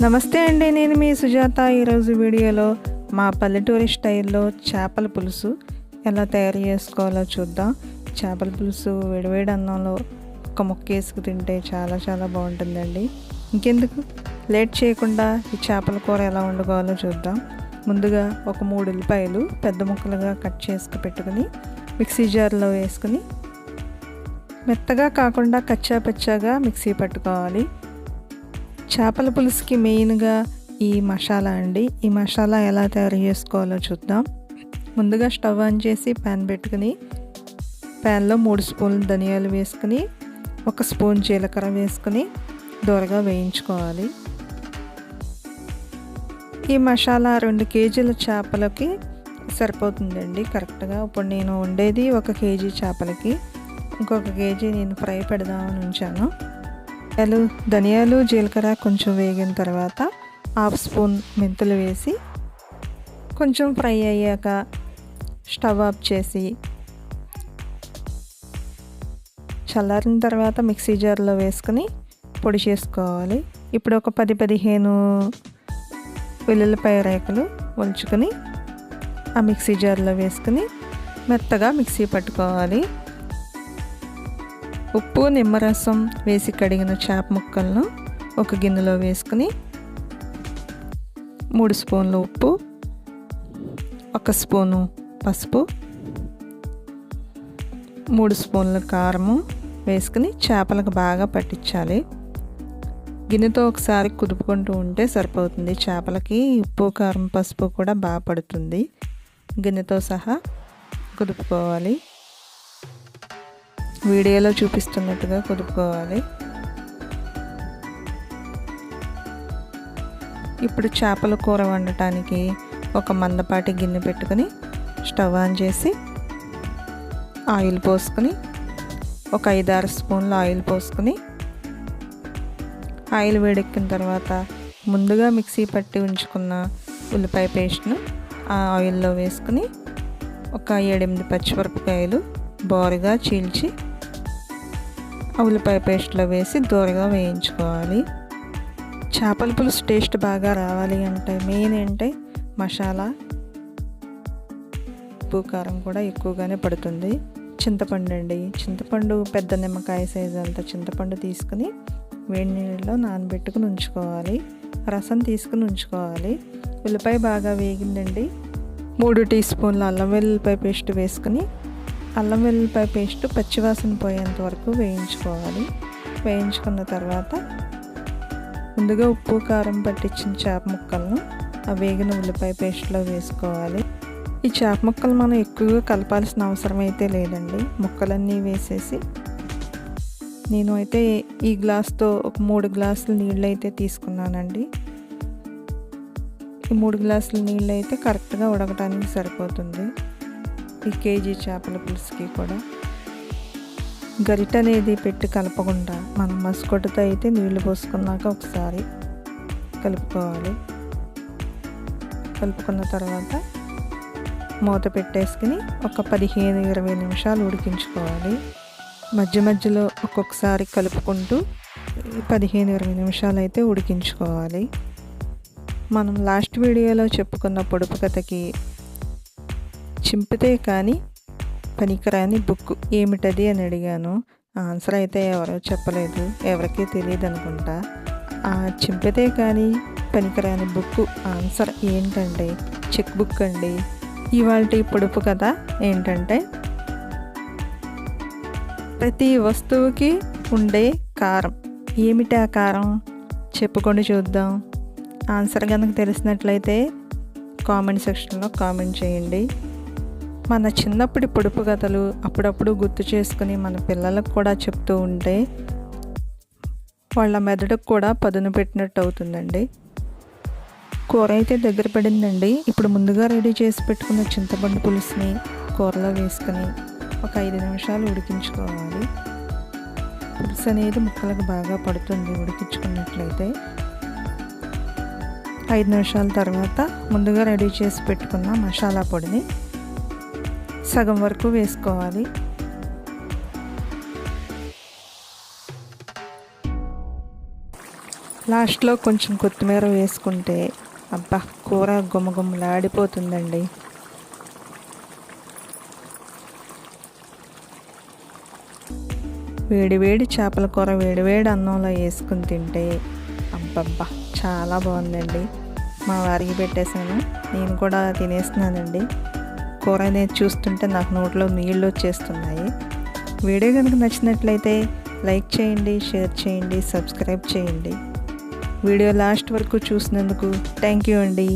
నమస్తే అండి, నేను మీ సుజాత. ఈరోజు వీడియోలో మా పల్లెటూరి స్టైల్లో చేపల పులుసు ఎలా తయారు చేసుకోవాలో చూద్దాం. చేపల పులుసు వేడివేడి అన్నంలో ఒక ముక్క వేసుకు తింటే చాలా చాలా బాగుంటుందండి. ఇంకెందుకు లేట్ చేయకుండా ఈ చేపల కూర ఎలా వండుకోవాలో చూద్దాం. ముందుగా ఒక 3 ఉల్లిపాయలు పెద్ద ముక్కలుగా కట్ చేసుకు పెట్టుకుని మిక్సీ జార్లో వేసుకుని మెత్తగా కాకుండా కచ్చా పచ్చాగా మిక్సీ పట్టుకోవాలి. చేపల పులుసుకి మెయిన్గా ఈ మసాలా అండి. ఈ మసాలా ఎలా తయారు చేసుకోవాలో చూద్దాం. ముందుగా స్టవ్ ఆన్ చేసి ప్యాన్ పెట్టుకుని ప్యాన్లో 3 స్పూన్లు ధనియాలు వేసుకుని 1 స్పూన్ జీలకర్ర వేసుకుని దోరగా వేయించుకోవాలి. ఈ మసాలా 2 కేజీల చేపలకి సరిపోతుందండి కరెక్ట్గా. ఇప్పుడు నేను వండేది 1 కేజీ చేపలకి, ఇంకొక కేజీ నేను ఫ్రై పెడదామని ఉంచాను. ధనియాలు జీలకర్ర కొంచెం వేగిన తర్వాత 1/2 స్పూన్ మెంతులు వేసి కొంచెం ఫ్రై అయ్యాక స్టవ్ ఆఫ్ చేసి చల్లారిన తర్వాత మిక్సీ జార్లో వేసుకుని పొడి చేసుకోవాలి. ఇప్పుడు ఒక 10-15 వెల్లుల్లిపాయ రేకులు ఒలుచుకొని ఆ మిక్సీ జార్లో వేసుకుని మెత్తగా మిక్సీ పట్టుకోవాలి. ఉప్పు నిమ్మరసం వేసి కడిగిన చేప ముక్కలను ఒక గిన్నెలో వేసుకుని 3 స్పూన్లు ఉప్పు, 1 స్పూను పసుపు, 3 స్పూన్ల కారము వేసుకుని చేపలకు బాగా పట్టించాలి. గిన్నెతో ఒకసారి కుదుపుకుంటూ ఉంటే సరిపోతుంది. చేపలకి ఉప్పు కారం పసుపు కూడా బాగా పడుతుంది. గిన్నెతో సహా కుదుపుకోవాలి. వీడియోలో చూపిస్తున్నట్టుగా కుదుపుకోవాలి. ఇప్పుడు చేపల కూర వండటానికి ఒక మందపాటి గిన్నె పెట్టుకుని స్టవ్ ఆన్ చేసి ఆయిల్ పోసుకొని ఒక 5-6 స్పూన్ల ఆయిల్ పోసుకొని ఆయిల్ వేడెక్కిన తర్వాత ముందుగా మిక్సీ పట్టి ఉంచుకున్న ఉల్లిపాయ పేస్ట్ను ఆ ఆయిల్లో వేసుకుని ఒక 7-8 పచ్చిమిరపకాయలు బోరుగా చీల్చి ఆ ఉల్లిపాయ పేస్ట్లో వేసి దూరగా వేయించుకోవాలి. చేపల పులుసు టేస్ట్ బాగా రావాలి అంటే మెయిన్ అంటే మసాలా, ఉప్పు కారం కూడా ఎక్కువగానే పడుతుంది. చింతపండు అండి, చింతపండు పెద్ద నిమ్మకాయ సైజు అంత చింతపండు తీసుకుని వేడి నీళ్ళలో నానబెట్టుకుని ఉంచుకోవాలి. రసం తీసుకుని ఉంచుకోవాలి. ఉల్లిపాయ బాగా వేగిందండి. 3 టీ స్పూన్ల అల్లం వెల్లుల్లిపాయ పేస్ట్ వేసుకుని అల్లం వెల్లుల్లిపాయ పేస్ట్ పచ్చివాసన పోయేంత వరకు వేయించుకోవాలి. వేయించుకున్న తర్వాత ముందుగా ఉప్పు కారం పట్టించిన చేప ముక్కలను ఆ వేగిన ఉల్లిపాయ పేస్ట్లో వేసుకోవాలి. ఈ చేప ముక్కలు మనం ఎక్కువగా కలపాల్సిన అవసరం అయితే లేదండి. ముక్కలన్నీ వేసేసి నేను అయితే ఈ గ్లాస్తో ఒక 3 గ్లాసులు నీళ్ళు అయితే తీసుకున్నానండి. ఈ 3 గ్లాసుల నీళ్ళు అయితే కరెక్ట్గా ఉడకడానికి సరిపోతుంది. ఈ కేజీ చేపల పులుసుకి కూడా గరిట అనేది పెట్టి కలపకుండా మనం మసుకొట్టుతో అయితే నీళ్లు పోసుకున్నాక ఒకసారి కలుపుకోవాలి. కలుపుకున్న తర్వాత మూత పెట్టేసుకుని ఒక 15-20 నిమిషాలు ఉడికించుకోవాలి. మధ్య మధ్యలో ఒక్కొక్కసారి కలుపుకుంటూ 15-20 నిమిషాలు అయితే ఉడికించుకోవాలి. మనం లాస్ట్ వీడియోలో చెప్పుకున్న పొడుపు కథకి చింపితే కానీ పనికిరాని బుక్ ఏమిటది అని అడిగాను. ఆన్సర్ అయితే ఎవరో చెప్పలేదు, ఎవరికీ తెలియదు అనుకుంటా. ఆ చింపితే కానీ పనికిరాని బుక్ ఆన్సర్ ఏంటంటే చెక్ బుక్ అండి. ఇవాల్టి పొడుపు కథ ఏంటంటే ప్రతి వస్తువుకి ఉండే కారం. ఏమిటి ఆ కారం చెప్పుకొని చూద్దాం. ఆన్సర్ కనుక తెలిసినట్లయితే కామెంట్ సెక్షన్లో కామెంట్ చేయండి. మన చిన్నప్పటి పొడుపు కథలు అప్పుడప్పుడు గుర్తు చేసుకుని మన పిల్లలకు కూడా చెప్తూ ఉంటే వాళ్ళ మెదడుకు కూడా పదును పెట్టినట్టు అవుతుందండి. కూర అయితే దగ్గర పడిందండి. ఇప్పుడు ముందుగా రెడీ చేసి పెట్టుకున్న చింతపండు పులుసుని కూరలో వేసుకుని ఒక 5 నిమిషాలు ఉడికించుకోవాలి. పులుసు అనేది ముక్కలకు బాగా పడుతుంది ఉడికించుకున్నట్లయితే. 5 నిమిషాల తర్వాత ముందుగా రెడీ చేసి పెట్టుకున్న మసాలా పొడిని సగం వరకు వేసుకోవాలి. లాస్ట్లో కొంచెం కొత్తిమీర వేసుకుంటే అబ్బా కూర గుమగుమలాడిపోతుందండి. వేడివేడి చేపల కూర వేడివేడి అన్నంలో వేసుకుని తింటే అబ్బబ్బా చాలా బాగుందండి. మా వారికి పెట్టేశాను, నేను కూడా తినేస్తున్నానండి. కూర అనేది చూస్తుంటే నాకు నోట్లో నీళ్ళు వచ్చేస్తున్నాయి. వీడియో కనుక నచ్చినట్లయితే లైక్ చేయండి, షేర్ చేయండి, సబ్స్క్రైబ్ చేయండి. వీడియో లాస్ట్ వరకు చూసినందుకు థ్యాంక్ యూ అండి.